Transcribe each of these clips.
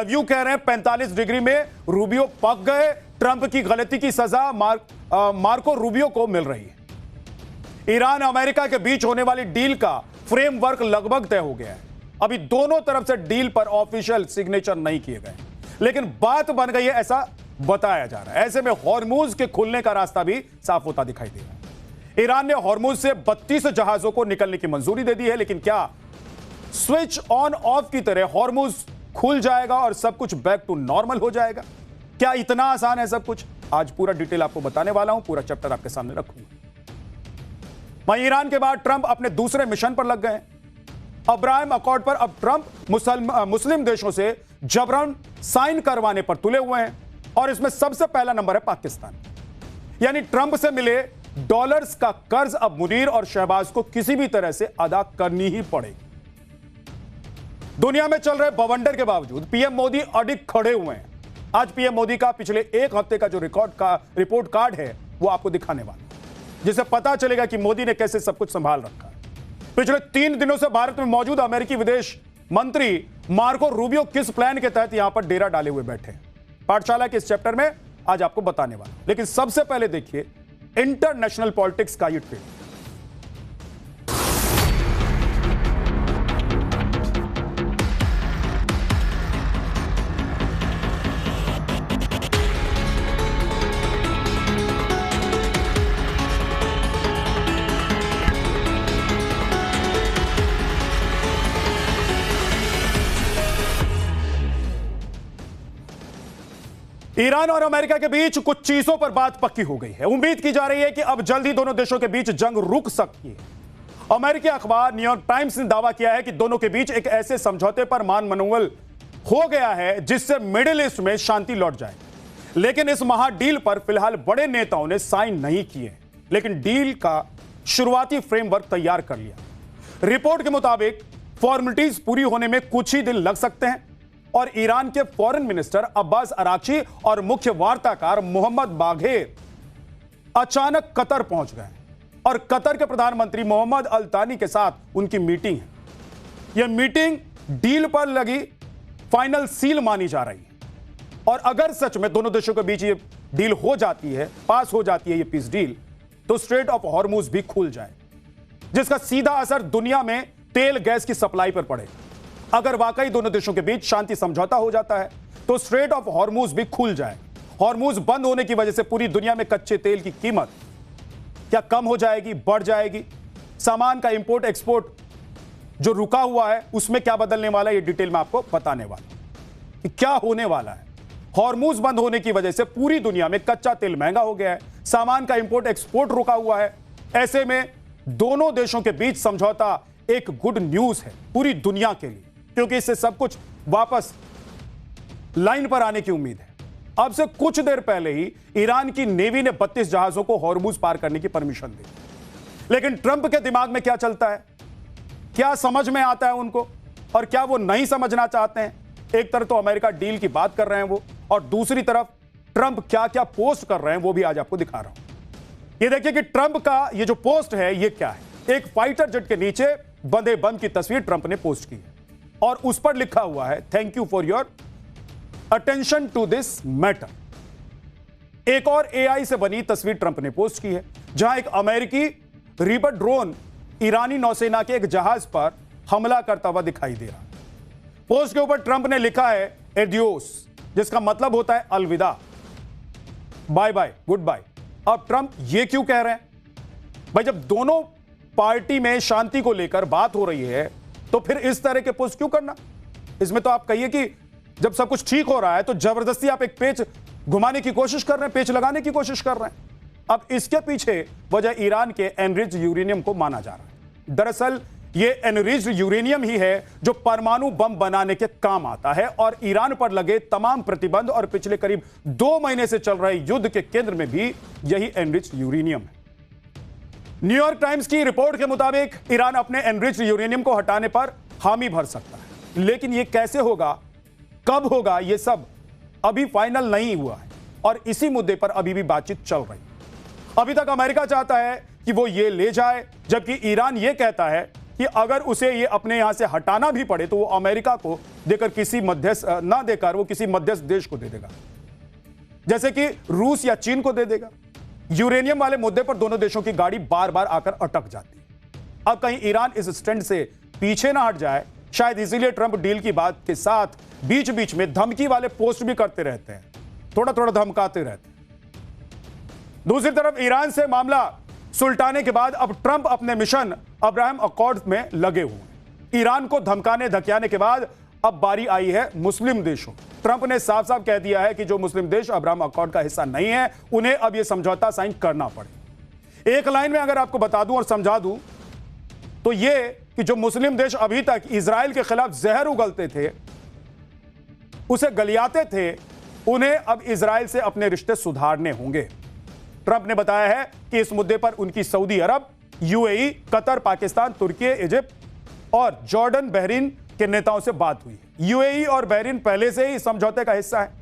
View कह रहे हैं 45 डिग्री में रूबियो पक गए, ट्रंप की गलती की सजा मार्को रूबियो को मिल रही है। ईरान अमेरिका के बीच होने वाली डील का फ्रेमवर्क लगभग तय हो गया है। अभी दोनों तरफ से डील पर ऑफिशियल सिग्नेचर नहीं किए गए, लेकिन बात बन गई है ऐसा बताया जा रहा है। ऐसे में हॉर्मुज के खुलने का रास्ता भी साफ होता दिखाई दे रहा है। ईरान ने हॉर्मुज से 32 जहाजों को निकलने की मंजूरी दे दी है, लेकिन क्या स्विच ऑन ऑफ की तरह हॉर्मुज खुल जाएगा और सब कुछ बैक टू नॉर्मल हो जाएगा? क्या इतना आसान है सब कुछ? आज पूरा डिटेल आपको बताने वाला हूं, पूरा चैप्टर आपके सामने रखूंगा। वहीं ईरान के बाद ट्रंप अपने दूसरे मिशन पर लग गए हैं। अब्राहम अकॉर्ड पर अब ट्रंप मुस्लिम देशों से जबरन साइन करवाने पर तुले हुए हैं और इसमें सबसे पहला नंबर है पाकिस्तान। यानी ट्रंप से मिले डॉलर्स का कर्ज अब मुनीर और शहबाज को किसी भी तरह से अदा करनी ही पड़ेगी। दुनिया में चल रहे बवंडर के बावजूद पीएम मोदी अडिग खड़े हुए हैं। आज पीएम मोदी का पिछले एक हफ्ते का जो रिपोर्ट कार्ड है वो आपको दिखाने वाला, जिससे पता चलेगा कि मोदी ने कैसे सब कुछ संभाल रखा है। पिछले 3 दिनों से भारत में मौजूद अमेरिकी विदेश मंत्री मार्को रूबियो किस प्लान के तहत यहां पर डेरा डाले हुए बैठे हैं, पाठशाला के इस चैप्टर में आज आपको बताने वाला। लेकिन सबसे पहले देखिए इंटरनेशनल पॉलिटिक्स का ये ट्रेंड। ईरान और अमेरिका के बीच कुछ चीजों पर बात पक्की हो गई है। उम्मीद की जा रही है कि अब जल्द ही दोनों देशों के बीच जंग रुक सकती है। अमेरिकी अखबार न्यूयॉर्क टाइम्स ने दावा किया है कि दोनों के बीच एक ऐसे समझौते पर मान मनोवल हो गया है जिससे मिडिल ईस्ट में शांति लौट जाए। लेकिन इस महाडील पर फिलहाल बड़े नेताओं ने साइन नहीं किए, लेकिन डील का शुरुआती फ्रेमवर्क तैयार कर लिया। रिपोर्ट के मुताबिक फॉर्मेलिटीज पूरी होने में कुछ ही दिन लग सकते हैं और ईरान के फॉरेन मिनिस्टर अब्बास अराक्ची और मुख्य वार्ताकार मोहम्मद बाघेर अचानक कतर पहुंच गए और कतर के प्रधानमंत्री मोहम्मद अल तानी के साथ उनकी मीटिंग है। यह मीटिंग डील पर लगी फाइनल सील मानी जा रही है और अगर सच में दोनों देशों के बीच यह डील हो जाती है, पास हो जाती है यह पीस डील, तो स्ट्रेट ऑफ हॉर्मुज भी खुल जाए, जिसका सीधा असर दुनिया में तेल गैस की सप्लाई पर पड़ेगा। अगर वाकई दोनों देशों के बीच शांति समझौता हो जाता है तो स्ट्रेट ऑफ हॉर्मुज भी खुल जाए। हॉर्मुज बंद होने की वजह से पूरी दुनिया में कच्चे तेल की कीमत क्या कम हो जाएगी, बढ़ जाएगी? सामान का इंपोर्ट एक्सपोर्ट जो रुका हुआ है उसमें क्या बदलने वाला है, ये डिटेल में आपको बताने वाला कि क्या होने वाला है। हॉर्मुज बंद होने की वजह से पूरी दुनिया में कच्चा तेल महंगा हो गया है, सामान का इंपोर्ट एक्सपोर्ट रुका हुआ है। ऐसे में दोनों देशों के बीच समझौता एक गुड न्यूज है पूरी दुनिया के लिए, क्योंकि इससे सब कुछ वापस लाइन पर आने की उम्मीद है। अब से कुछ देर पहले ही ईरान की नेवी ने 32 जहाजों को हॉर्मुज पार करने की परमिशन दी, लेकिन ट्रंप के दिमाग में क्या चलता है, क्या समझ में आता है उनको और क्या वो नहीं समझना चाहते हैं? एक तरफ तो अमेरिका डील की बात कर रहे हैं वो, और दूसरी तरफ ट्रंप क्या क्या पोस्ट कर रहे हैं वो भी आज आपको दिखा रहा हूं। ये देखिए कि ट्रंप का ये जो पोस्ट है ये क्या है। एक फाइटर जेट के नीचे बंदे बम की तस्वीर ट्रंप ने पोस्ट की है और उस पर लिखा हुआ है thank you for your attention to this matter. एक और एआई से बनी तस्वीर ट्रंप ने पोस्ट की है जहां एक अमेरिकी रीपर ड्रोन ईरानी नौसेना के एक जहाज पर हमला करता हुआ दिखाई दे रहा है। पोस्ट के ऊपर ट्रंप ने लिखा है एडियोस, जिसका मतलब होता है अलविदा, बाय बाय, गुड बाय। अब ट्रंप ये क्यों कह रहे हैं भाई? जब दोनों पार्टी में शांति को लेकर बात हो रही है तो फिर इस तरह के पोस्ट क्यों करना? इसमें तो आप कहिए कि जब सब कुछ ठीक हो रहा है तो जबरदस्ती आप एक पेच घुमाने की कोशिश कर रहे हैं, पेच लगाने की कोशिश कर रहे हैं। अब इसके पीछे वजह ईरान के एनरिच्ड यूरेनियम को माना जा रहा है। दरअसल ये एनरिच्ड यूरेनियम ही है जो परमाणु बम बनाने के काम आता है और ईरान पर लगे तमाम प्रतिबंध और पिछले करीब 2 महीने से चल रहे युद्ध के केंद्र में भी यही एनरिच्ड यूरेनियम है। न्यूयॉर्क टाइम्स की रिपोर्ट के मुताबिक ईरान अपने एनरिच्ड यूरेनियम को हटाने पर हामी भर सकता है, लेकिन यह कैसे होगा, कब होगा, यह सब अभी फाइनल नहीं हुआ है और इसी मुद्दे पर अभी भी बातचीत चल रही है। अभी तक अमेरिका चाहता है कि वो ये ले जाए, जबकि ईरान ये कहता है कि अगर उसे ये अपने यहां से हटाना भी पड़े तो वो अमेरिका को देकर किसी मध्यस्थ ना देकर वो किसी मध्यस्थ देश को दे देगा, जैसे कि रूस या चीन को दे देगा। यूरेनियम वाले मुद्दे पर दोनों देशों की गाड़ी बार बार आकर अटक जाती है। अब कहीं ईरान इस स्टैंड से पीछे ना हट जाए, शायद इसीलिए ट्रंप डील की बात के साथ बीच बीच में धमकी वाले पोस्ट भी करते रहते हैं, थोड़ा थोड़ा धमकाते रहते हैं। दूसरी तरफ ईरान से मामला सुलटाने के बाद अब ट्रंप अपने मिशन अब्राहम अकॉर्ड में लगे हुए हैं। ईरान को धमकाने धकियाने के बाद अब बारी आई है मुस्लिम देशों। ट्रंप ने साफ साफ कह दिया है कि जो मुस्लिम देश अब्राहम अकॉर्ड का हिस्सा नहीं है उन्हें अब यह समझौता साइन करना पड़े। एक लाइन में अगर आपको बता दूं और समझा दूं तो यह कि जो मुस्लिम देश अभी तक इजराइल के खिलाफ जहर उगलते थे, उसे गलियाते थे, उन्हें अब इजराइल से अपने रिश्ते सुधारने होंगे। ट्रंप ने बताया है कि इस मुद्दे पर उनकी सऊदी अरब, यूएई, कतर, पाकिस्तान, तुर्की, इजिप्ट और जॉर्डन, बहरीन के नेताओं से बात हुई। यूएई और बहरीन पहले से ही समझौते का हिस्सा है।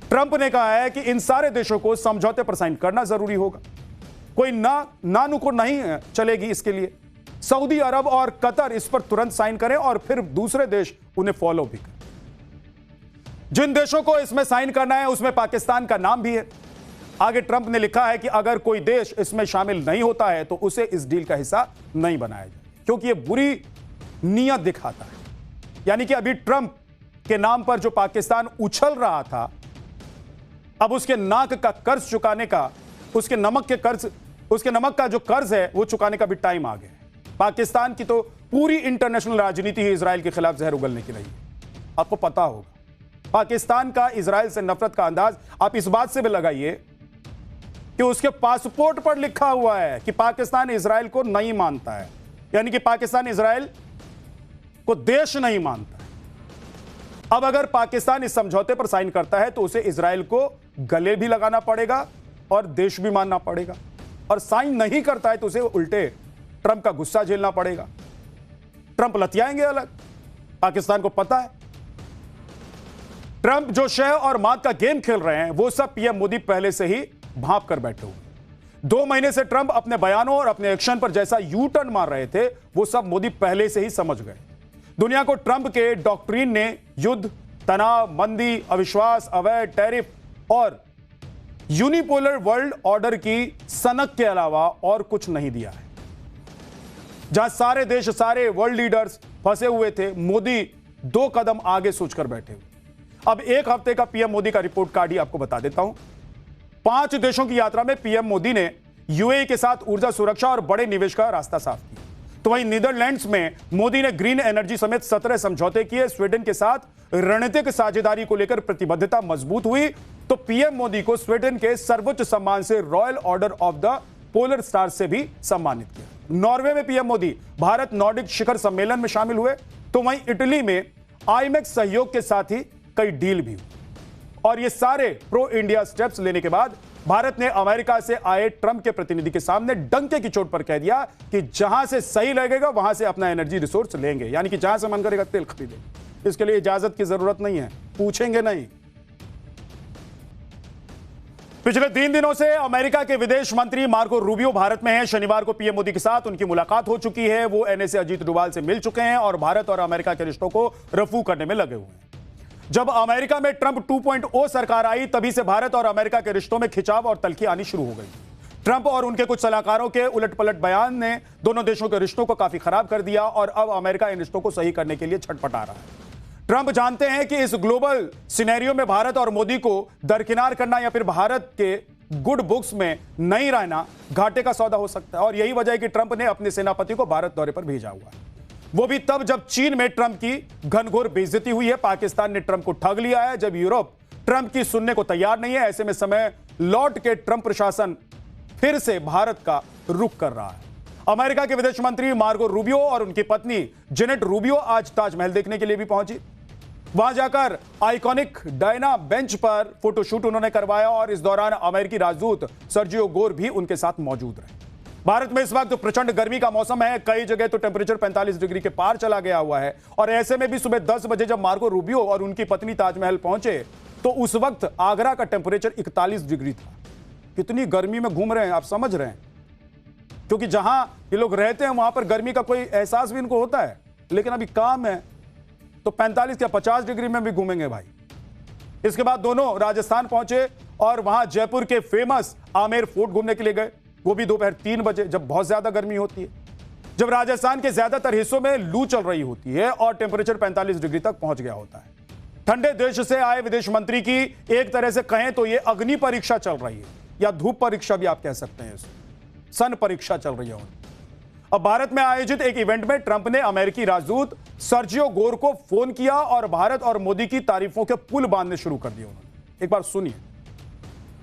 ट्रंप ने कहा है कि इन सारे देशों को समझौते पर साइन करना जरूरी होगा, कोई ना नुकुर नहीं चलेगी। इसके लिए सऊदी अरब और कतर इस पर तुरंत साइन करें और फिर दूसरे देश उन्हें फॉलो भी करें। जिन देशों को इसमें साइन करना है उसमें पाकिस्तान का नाम भी है। आगे ट्रंप ने लिखा है कि अगर कोई देश इसमें शामिल नहीं होता है तो उसे इस डील का हिस्सा नहीं बनाया जाए, क्योंकि यह बुरी नीयत दिखाता है। यानी कि अभी ट्रंप के नाम पर जो पाकिस्तान उछल रहा था, अब उसके नाक का कर्ज चुकाने का, उसके नमक का जो कर्ज है वो चुकाने का भी टाइम आ गया है। पाकिस्तान की तो पूरी इंटरनेशनल राजनीति ही इजराइल के खिलाफ जहर उगलने की रही है। आपको पता होगा पाकिस्तान का इजराइल से नफरत का अंदाज आप इस बात से भी लगाइए कि उसके पासपोर्ट पर लिखा हुआ है कि पाकिस्तान इजराइल को नहीं मानता है, यानी कि पाकिस्तान इजराइल को देश नहीं मानता है। अब अगर पाकिस्तान इस समझौते पर साइन करता है तो उसे इजराइल को गले भी लगाना पड़ेगा और देश भी मानना पड़ेगा, और साइन नहीं करता है तो उसे उल्टे ट्रंप का गुस्सा झेलना पड़ेगा। ट्रंप लतियाएंगे अलग, पाकिस्तान को पता है। ट्रंप जो शह और मात का गेम खेल रहे हैं वो सब पीएम मोदी पहले से ही भांप कर बैठे हुए। 2 महीने से ट्रंप अपने बयानों और अपने एक्शन पर जैसा यू टर्न मार रहे थे वो सब मोदी पहले से ही समझ गए। दुनिया को ट्रंप के डॉक्ट्रिन ने युद्ध, तनाव, मंदी, अविश्वास, अवैध टैरिफ और यूनिपोलर वर्ल्ड ऑर्डर की सनक के अलावा और कुछ नहीं दिया है। जहां सारे देश, सारे वर्ल्ड लीडर्स फंसे हुए थे, मोदी 2 कदम आगे सोचकर बैठे हुए। अब 1 हफ्ते का पीएम मोदी का रिपोर्ट कार्ड ही आपको बता देता हूं। 5 देशों की यात्रा में पीएम मोदी ने यूएई के साथ ऊर्जा सुरक्षा और बड़े निवेश का रास्ता साफ किया। तो वहीं नीदरलैंड्स में मोदी ने ग्रीन एनर्जी समेत 17 समझौते किए। स्वीडन के साथ रणनीतिक साझेदारी को लेकर प्रतिबद्धता मजबूत हुई तो पीएम मोदी को स्वीडन के सर्वोच्च सम्मान से royal order of the polar star से भी सम्मानित किया। नॉर्वे में पीएम मोदी भारत नॉर्डिक शिखर सम्मेलन में शामिल हुए। तो वहीं इटली में आईमेक्स सहयोग के साथ ही कई डील भी हुई। और ये सारे प्रो इंडिया स्टेप्स लेने के बाद भारत ने अमेरिका से आए ट्रंप के प्रतिनिधि के सामने डंके की चोट पर कह दिया कि जहां से सही लगेगा वहां से अपना एनर्जी रिसोर्स लेंगे, यानी कि जहां से मन करेगा तेल खरीदेंगे। इसके लिए इजाजत की जरूरत नहीं है, पूछेंगे नहीं। पिछले 3 दिनों से अमेरिका के विदेश मंत्री मार्को रूबियो भारत में हैं। शनिवार को पीएम मोदी के साथ उनकी मुलाकात हो चुकी है। वो एनएसए अजीत डोभाल से मिल चुके हैं और भारत और अमेरिका के रिश्तों को रफू करने में लगे हुए हैं। जब अमेरिका में ट्रंप 2.0 सरकार आई तभी से भारत और अमेरिका के रिश्तों में खिंचाव और तल्खी आनी शुरू हो गई। ट्रंप और उनके कुछ सलाहकारों के उलट-पलट बयान ने दोनों देशों के रिश्तों को काफी खराब कर दिया और अब अमेरिका इन रिश्तों को सही करने के लिए छटपटा रहा है। ट्रंप जानते हैं कि इस ग्लोबल सिनेरियो में भारत और मोदी को दरकिनार करना या फिर भारत के गुड बुक्स में नहीं रहना घाटे का सौदा हो सकता है, और यही वजह है कि ट्रंप ने अपने सेनापति को भारत दौरे पर भेजा हुआ है। वो भी तब जब चीन में ट्रंप की घनघोर बेइज्जती हुई है। पाकिस्तान ने ट्रंप को ठग लिया है। जब यूरोप ट्रंप की सुनने को तैयार नहीं है, ऐसे में समय लौट के ट्रंप प्रशासन फिर से भारत का रुख कर रहा है। अमेरिका के विदेश मंत्री मार्को रूबियो और उनकी पत्नी जेनेट रूबियो आज ताजमहल देखने के लिए भी पहुंची। वहां जाकर आइकॉनिक डायना बेंच पर फोटोशूट उन्होंने करवाया और इस दौरान अमेरिकी राजदूत सर्जियो गोर भी उनके साथ मौजूद रहे। भारत में इस वक्त प्रचंड गर्मी का मौसम है। कई जगह तो टेंपरेचर 45 डिग्री के पार चला गया हुआ है, और ऐसे में भी सुबह 10 बजे जब मार्को रूबियो और उनकी पत्नी ताजमहल पहुंचे तो उस वक्त आगरा का टेंपरेचर 41 डिग्री था। कितनी गर्मी में घूम रहे हैं आप, समझ रहे हैं क्योंकि जहां ये लोग रहते हैं वहां पर गर्मी का कोई एहसास भी इनको होता है, लेकिन अभी काम है तो 45 या 50 डिग्री में भी घूमेंगे भाई। इसके बाद दोनों राजस्थान पहुंचे और वहां जयपुर के फेमस आमेर फोर्ट घूमने के लिए गए, वो भी दोपहर 3 बजे, जब बहुत ज्यादा गर्मी होती है, जब राजस्थान के ज्यादातर हिस्सों में लू चल रही होती है और टेंपरेचर 45 डिग्री तक पहुंच गया होता है। ठंडे देश से आए विदेश मंत्री की एक तरह से कहें तो यह अग्नि परीक्षा चल रही है, या धूप परीक्षा भी आप कह सकते हैं, सन परीक्षा चल रही है। अब भारत में आयोजित एक इवेंट में ट्रंप ने अमेरिकी राजदूत सर्जियो गोर को फोन किया और भारत और मोदी की तारीफों के पुल बांधने शुरू कर दिए उन्होंने। एक बार सुनिए।